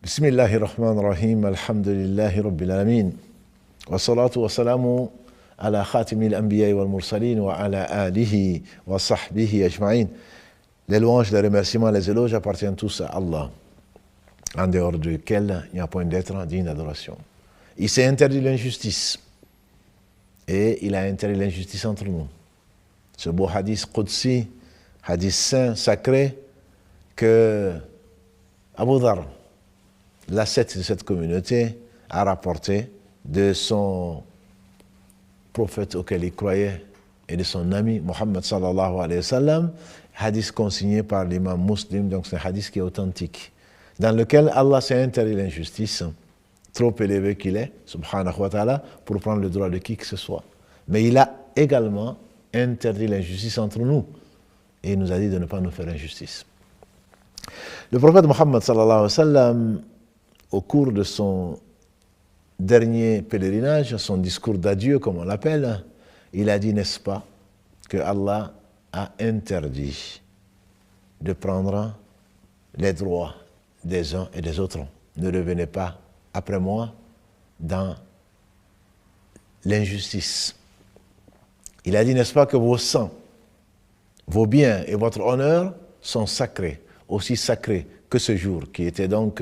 Bismillahi rahman rahim, alhamdulillahi rabbil alamin, wa salatu wa salamu ala khatimil anbiya wal mursalin wa ala alihi wa sahbihi ajma'in. Les louanges, les remerciements, les éloges appartiennent tous à Allah, en dehors duquel il n'y a point d'être digne d'adoration. Il s'est interdit l'injustice, et il a interdit l'injustice entre nous. Ce beau hadith Qudsi, hadith saint, sacré, que Abu Dhar, l'ascète de cette communauté, a rapporté de son prophète auquel il croyait et de son ami Muhammad sallallahu alayhi wa sallam, hadith consigné par l'imam Muslim, donc c'est un hadith qui est authentique, dans lequel Allah s'est interdit l'injustice, trop élevé qu'il est, subhanahu wa ta'ala, pour prendre le droit de qui que ce soit. Mais il a également interdit l'injustice entre nous, et il nous a dit de ne pas nous faire injustice. Le prophète Muhammad sallallahu alayhi wa sallam, au cours de son dernier pèlerinage, son discours d'adieu, comme on l'appelle, il a dit, n'est-ce pas, que Allah a interdit de prendre les droits des uns et des autres. Ne revenez pas après moi dans l'injustice. Il a dit, n'est-ce pas, que vos sangs, vos biens et votre honneur sont sacrés, aussi sacrés que ce jour, qui était donc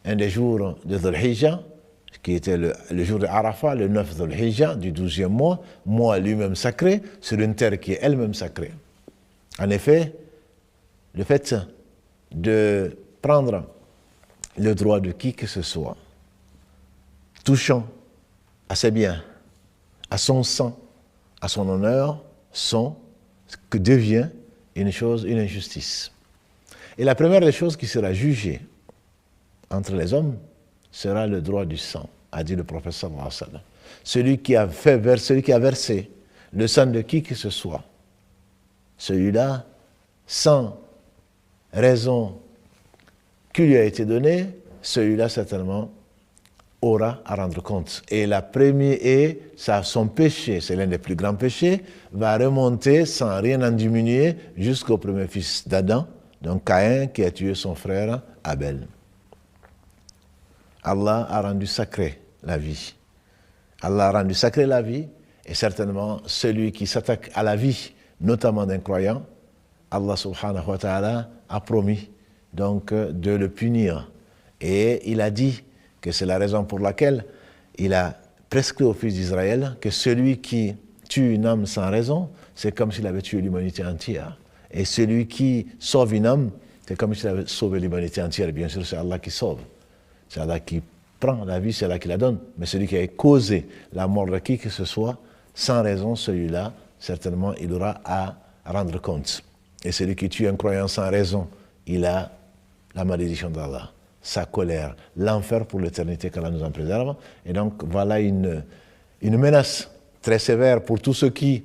un des jours de Dhul Hijjah, qui était le jour de Arafat, le 9 Dhul Hijjah, du 12e mois lui-même sacré, sur une terre qui est elle-même sacrée. En effet, le fait de prendre le droit de qui que ce soit, touchant à ses biens, à son sang, à son honneur, sont ce que devient une injustice. Et la première des choses qui sera jugée entre les hommes sera le droit du sang, a dit le prophète sallallahu alayhi wa sallam. Celui qui a versé le sang de qui que ce soit, celui-là, sans raison qui lui a été donnée, celui-là certainement aura à rendre compte. Et la première son péché, c'est l'un des plus grands péchés, va remonter sans rien en diminuer jusqu'au premier fils d'Adam, donc Caïn, qui a tué son frère Abel. Allah a rendu sacré la vie. Allah a rendu sacré la vie, et certainement celui qui s'attaque à la vie, notamment d'un croyant, Allah subhanahu wa ta'ala a promis donc de le punir. Et il a dit que c'est la raison pour laquelle il a prescrit aux fils d'Israël que celui qui tue une âme sans raison, c'est comme s'il avait tué l'humanité entière. Et celui qui sauve une âme, c'est comme s'il avait sauvé l'humanité entière. Bien sûr, c'est Allah qui sauve. C'est Allah qui prend la vie, c'est Allah qui la donne. Mais celui qui a causé la mort de qui que ce soit, sans raison, celui-là, certainement, il aura à rendre compte. Et celui qui tue un croyant sans raison, il a la malédiction d'Allah, sa colère, l'enfer pour l'éternité qu'Allah nous en préserve. Et donc, voilà une menace très sévère pour tous ceux qui,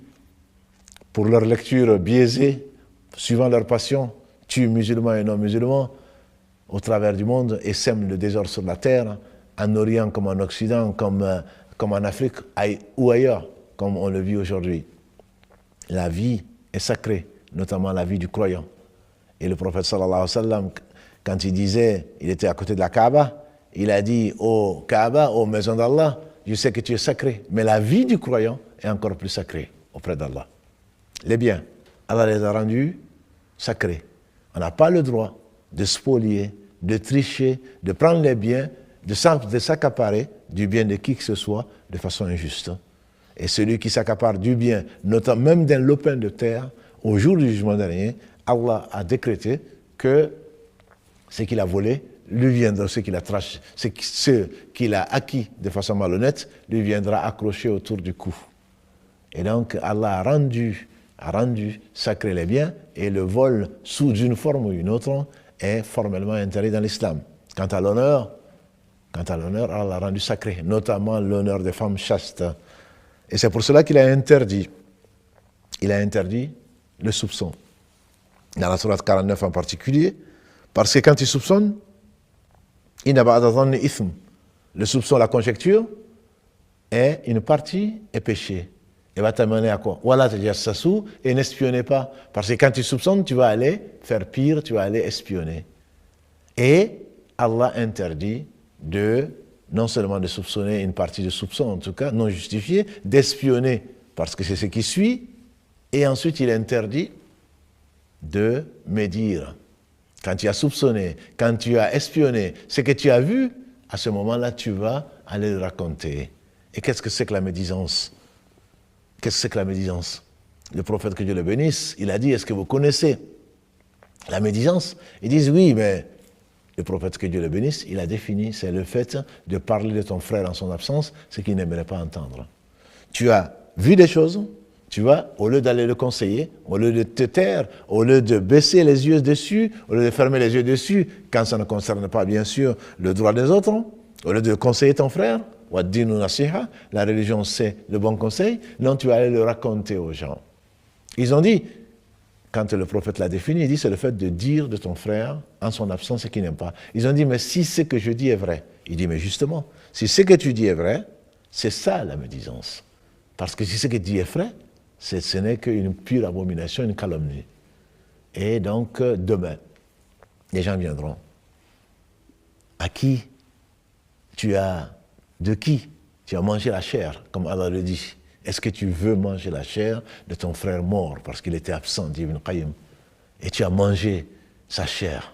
pour leur lecture biaisée, suivant leur passion, tuent musulmans et non-musulmans au travers du monde et sèment le désordre sur la terre, en Orient comme en Occident, comme en Afrique ou ailleurs, comme on le vit aujourd'hui. La vie est sacrée, notamment la vie du croyant. Et le prophète sallallahu alayhi wa sallam, quand il disait, il était à côté de la Kaaba, il a dit, ô Kaaba, ô maison d'Allah, je sais que tu es sacré, mais la vie du croyant est encore plus sacrée auprès d'Allah. Les biens, Allah les a rendus sacrés. On n'a pas le droit de spolier, de tricher, de prendre les biens, de s'accaparer du bien de qui que ce soit de façon injuste. Et celui qui s'accapare du bien, notamment même d'un lopin de terre, au jour du jugement dernier, Allah a décrété que ce qu'il a volé lui viendra, ce qu'il a acquis de façon malhonnête, lui viendra accrocher autour du cou. Et donc Allah a rendu sacré les biens, et le vol sous une forme ou une autre est formellement interdit dans l'islam. Quant à l'honneur, Allah l'a rendu sacré, notamment l'honneur des femmes chastes. Et c'est pour cela qu'il a interdit le soupçon. Dans la sourate 49 en particulier, parce que quand il soupçonne, le soupçon, la conjecture, est une partie est péché. Et va t'amener à quoi? Voilà, et n'espionnez pas. Parce que quand tu soupçonnes, tu vas aller faire pire, tu vas aller espionner. Et Allah interdit non seulement de soupçonner une partie de soupçon, en tout cas non justifié, d'espionner, parce que c'est ce qui suit, et ensuite il interdit de médire. Quand tu as soupçonné, quand tu as espionné, ce que tu as vu, à ce moment-là, tu vas aller le raconter. Et qu'est-ce que c'est que la médisance? Qu'est-ce que c'est que la médisance? Le prophète, que Dieu le bénisse, il a dit, est-ce que vous connaissez la médisance? Ils disent oui, mais le prophète, que Dieu le bénisse, il a défini, c'est le fait de parler de ton frère en son absence, ce qu'il n'aimerait pas entendre. Tu as vu des choses, tu vois, au lieu d'aller le conseiller, au lieu de te taire, au lieu de baisser les yeux dessus, au lieu de fermer les yeux dessus, quand ça ne concerne pas, bien sûr, le droit des autres, au lieu de conseiller ton frère, la religion, c'est le bon conseil, non, tu vas aller le raconter aux gens. Ils ont dit, quand le prophète l'a défini, il dit, c'est le fait de dire de ton frère, en son absence, ce qu'il n'aime pas. Ils ont dit, mais si ce que je dis est vrai, il dit, mais justement, si ce que tu dis est vrai, c'est ça la médisance. Parce que si ce que tu dis est vrai, ce n'est qu'une pure abomination, une calomnie. Et donc, demain, les gens viendront. De qui tu as mangé la chair, comme Allah le dit. Est-ce que tu veux manger la chair de ton frère mort, parce qu'il était absent, dit Ibn Qayyim, et tu as mangé sa chair.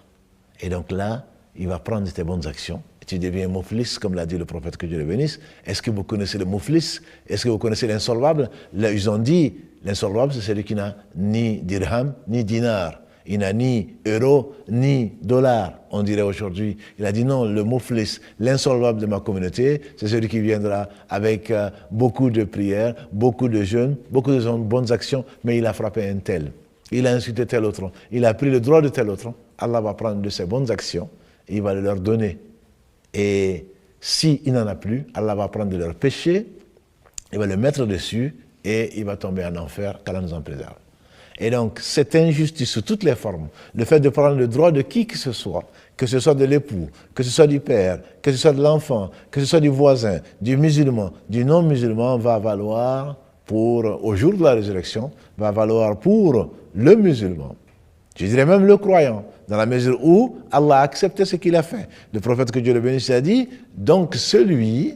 Et donc là, il va prendre tes bonnes actions, et tu deviens mouflis, comme l'a dit le prophète, que Dieu le bénisse. Est-ce que vous connaissez le mouflis? Est-ce que vous connaissez l'insolvable? Là, ils ont dit, l'insolvable, c'est celui qui n'a ni dirham, ni dinar. Il n'a ni euro, ni dollar, on dirait aujourd'hui. Il a dit non, le mouflis, l'insolvable de ma communauté, c'est celui qui viendra avec beaucoup de prières, beaucoup de jeûnes, beaucoup de bonnes actions, mais il a frappé un tel. Il a insulté tel autre. Il a pris le droit de tel autre. Allah va prendre de ses bonnes actions et il va le leur donner. Et s'il n'en a plus, Allah va prendre de leurs péchés, il va le mettre dessus et il va tomber en enfer, qu'Allah nous en préserve. Et donc, cette injustice sous toutes les formes, le fait de prendre le droit de qui que ce soit de l'époux, que ce soit du père, que ce soit de l'enfant, que ce soit du voisin, du musulman, du non-musulman, va valoir au jour de la résurrection, va valoir pour le musulman. Je dirais même le croyant, dans la mesure où Allah a accepté ce qu'il a fait. Le prophète, que Dieu le bénisse, a dit, donc celui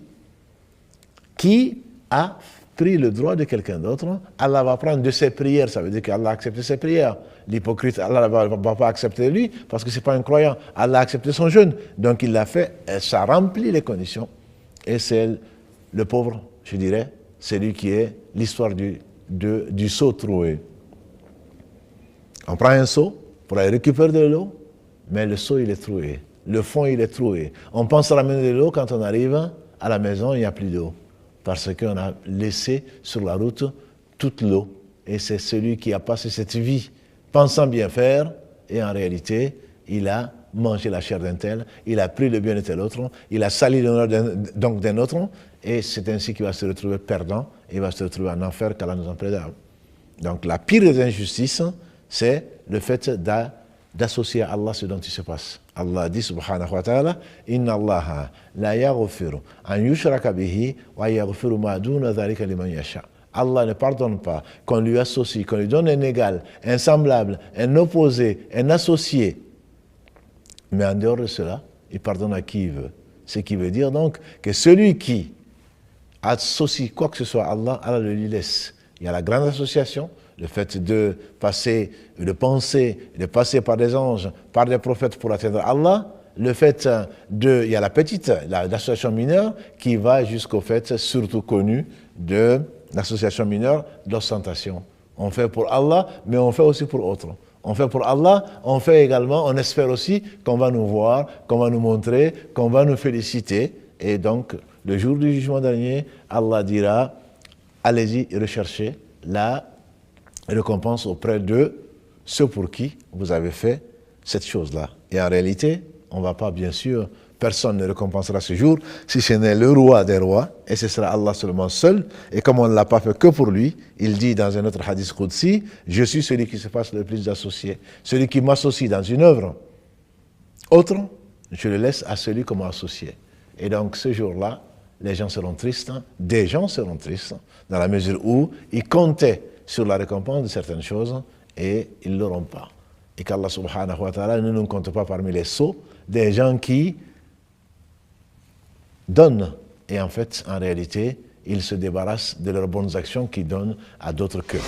qui a pris le droit de quelqu'un d'autre, Allah va prendre de ses prières, ça veut dire qu'Allah a accepté ses prières. L'hypocrite, Allah ne va pas accepter lui, parce que ce n'est pas un croyant. Allah a accepté son jeûne, donc il l'a fait, et ça remplit les conditions. Et c'est le pauvre, je dirais, c'est lui qui est l'histoire du seau troué. On prend un seau pour aller récupérer de l'eau, mais le seau il est troué, le fond il est troué. On pense ramener de l'eau, quand on arrive à la maison, il n'y a plus d'eau. Parce qu'on a laissé sur la route toute l'eau. Et c'est celui qui a passé cette vie pensant bien faire, et en réalité, il a mangé la chair d'un tel, il a pris le bien de tel autre, il a sali l'honneur d'un autre, et c'est ainsi qu'il va se retrouver perdant, et il va se retrouver en enfer, qu'Allah nous en préserve. Donc la pire des injustices, c'est le fait d'associer à Allah ce dont il se passe. Allah dit subhanahu wa ta'ala, inna Allah la yaghfiru an yushraka bihi wa yaghfiru ma duna dhalika liman yasha. Allah ne pardonne pas qu'on lui associe, qu'on lui donne un égal, un semblable, un opposé, un associé. Mais en dehors de cela, il pardonne à qui il veut. Ce qui veut dire donc que celui qui associe quoi que ce soit à Allah, Allah le lui laisse. Il y a la grande association, le fait de passer, de penser, de passer par des anges, par des prophètes pour atteindre Allah. Le fait il y a la petite, l'association mineure, qui va jusqu'au fait, surtout connu, de l'association mineure d'ostentation. On fait pour Allah, mais on fait aussi pour autres. On fait pour Allah, on fait également, on espère aussi qu'on va nous voir, qu'on va nous montrer, qu'on va nous féliciter. Et donc, le jour du jugement dernier, Allah dira, allez-y rechercher la récompense auprès de ceux pour qui vous avez fait cette chose-là. Et en réalité, on ne va pas, bien sûr, personne ne récompensera ce jour, si ce n'est le roi des rois, et ce sera Allah seulement seul. Et comme on ne l'a pas fait que pour lui, il dit dans un autre hadith Qudsi, je suis celui qui se passe le plus d'associés. Celui qui m'associe dans une œuvre autre, je le laisse à celui qu'on m'a associé. Et donc ce jour-là, les gens seront tristes, des gens seront tristes, dans la mesure où ils comptaient sur la récompense de certaines choses et ils ne l'auront pas. et qu'Allah subhanahu wa ta'ala ne nous compte pas parmi les sots, des gens qui donnent et en fait, en réalité, ils se débarrassent de leurs bonnes actions qu'ils donnent à d'autres qu'eux.